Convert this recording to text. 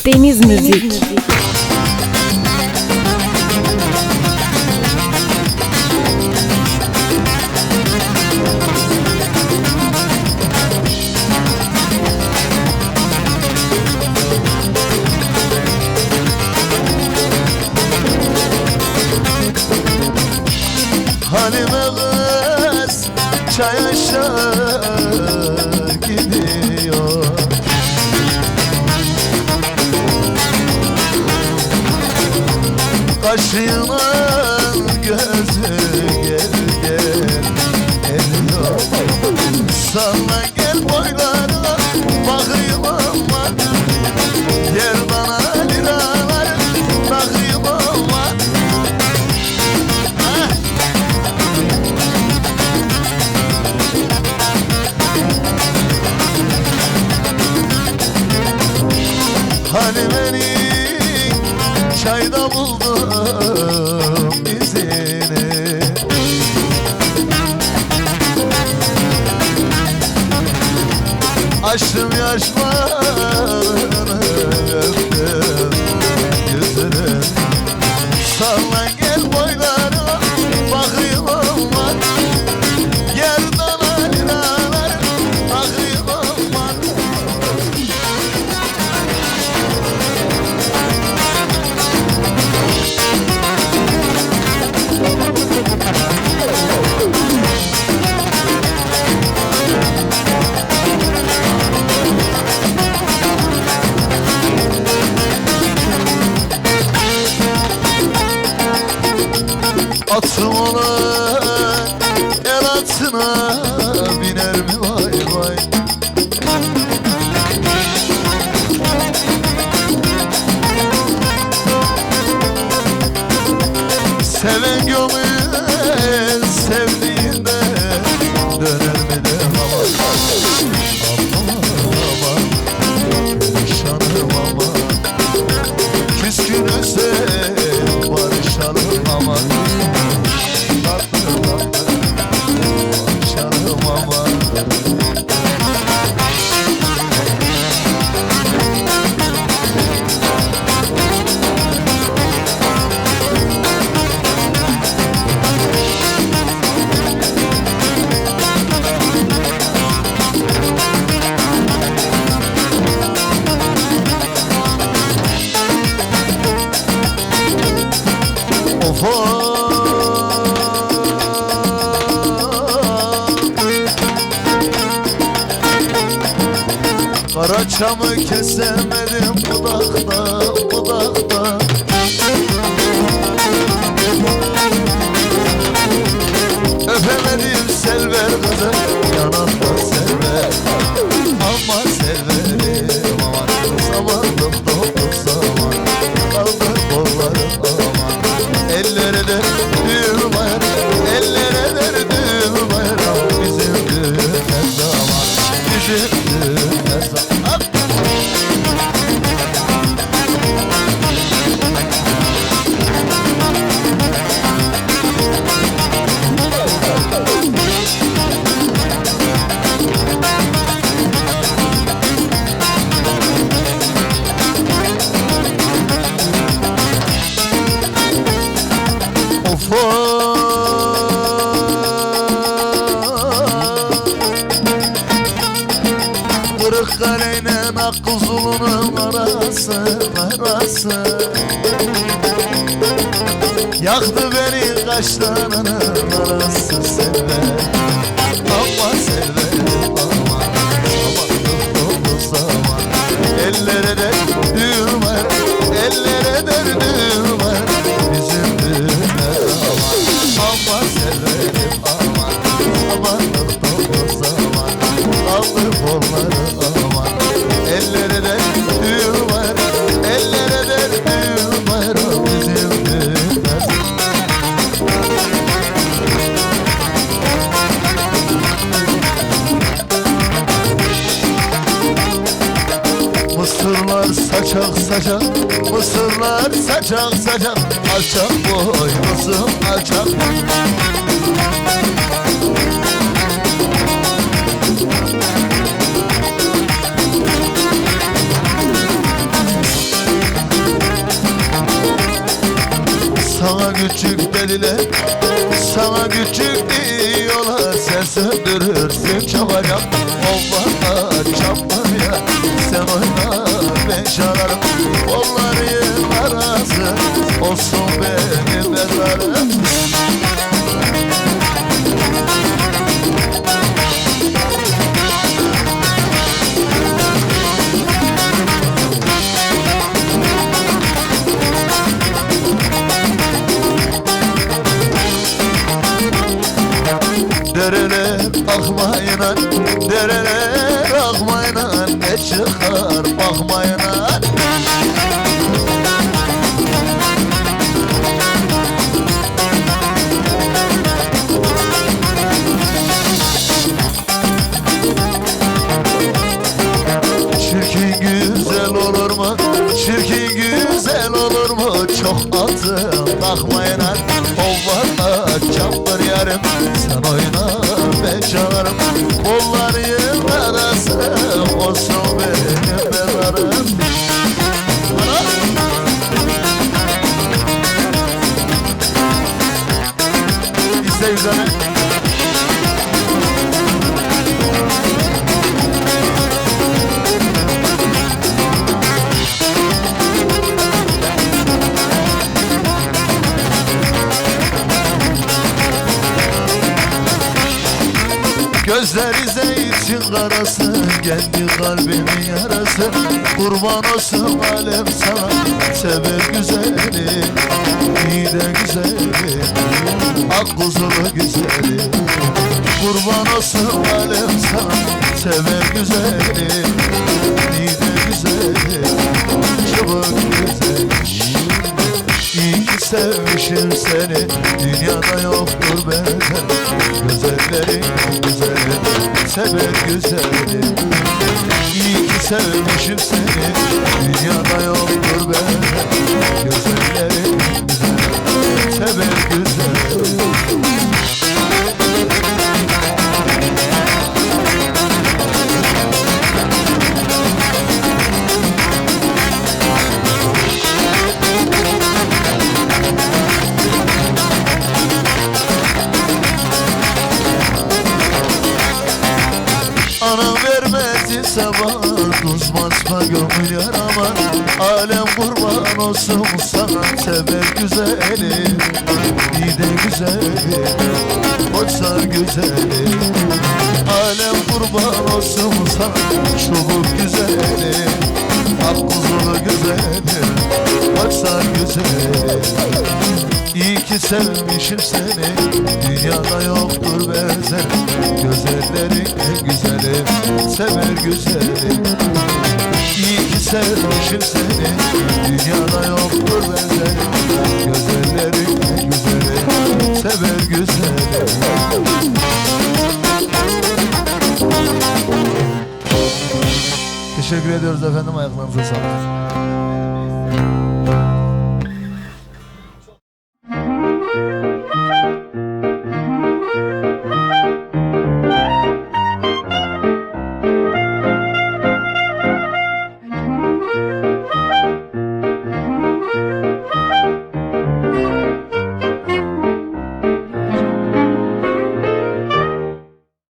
Deniz Müzik. Halime kız çay aşağı gidiyor. Kaşının gözü gel gel geliyor. Salla gel boylarına bakayım ama yer bana liralar bakayım ama. Hani beni çayda buldum izini. Açtım yaşlarını öptüm yüzünü. Salla gel boylarına bakayım aman. Yerden liralar bakayım aman. Atım ola el atına biner mi vay vay. Seven gönül sevdiğinde döner mi de hava. Aman perişanım ama küskünüzse barışalım ama. Karaçamı kesemedim budakta, budakta. Öpemedim selver kızı, yanakta selver. Ama selverim aman, zamandım doldu zaman. Kaldı kollarım aman, ellere de düğüm ayar, ellere de düğüm ayar. Bizim düğün zaman, bizim düğün zaman. Kırıkkale'yle Akkuzulu'nun arası. Yaktı beni kaşlarının arası selver. Ama selverim aman, zamanım doldu zaman. Ellere de düğüm var, ellere de düğüm var. Bizim düğümler aman. Ama selverim aman, zamanım doldu zaman. Kaldı kolları aman, ellere de düğüm var, ellere de düğüm var. Bizim düğümler. Mısırlar saçak saçak, mısırlar saçak saçak. Alçak boy mısır alçak. küçük dediler, sana küçük diyorlar. Sen söndürürsün çabucak onlarla çaplar ya. Sen oyna ben çalarım, kolların arası olsun benim mezarım. Dereler akmayla, dereler akmayla, ne çıkar bakmayla. Çirkin güzel olur mu? Çirkin güzel olur mu? Çok altın bakmayla, ovvalla çaplar yarım. Sen oyna ben çalarım, kolların arası olsun benim mezarım. İzle güzel. Gözleri zeytin karası, kendi kalbimin yarası. Kurban olsun alem sana, sever güzeli, iyi de güzeli, ak kuzulu güzeli. Kurban olsun alem sana, sever güzeli, iyi de güzeli, çabuk güzeli. İyi ki sevmişim seni, dünyada yoktur benzer. Güzellerin güzeli, sever güzeli. İyi ki sevmişim seni, dünyada yoktur benzer. Güzellerin güzeli, sever güzeli. Anam vermedi sabah, kızmazma gönül yarama. Alem kurban olsun sana, sever güzeli, iyi de güzeli, oysa güzeli. Alem kurban olsun sana, çubuk güzeli, ak kuzulu güzeli, oysa güzeli. İyi ki sevmişim seni, dünyada yoktur benzer. Güzellerin en güzeli, sever güzeli. İyi ki sevmişim seni, dünyada yoktur benzer. Güzellerin en güzeli, sever güzeli. Teşekkür ediyoruz efendim, ayaklarınıza sağlık.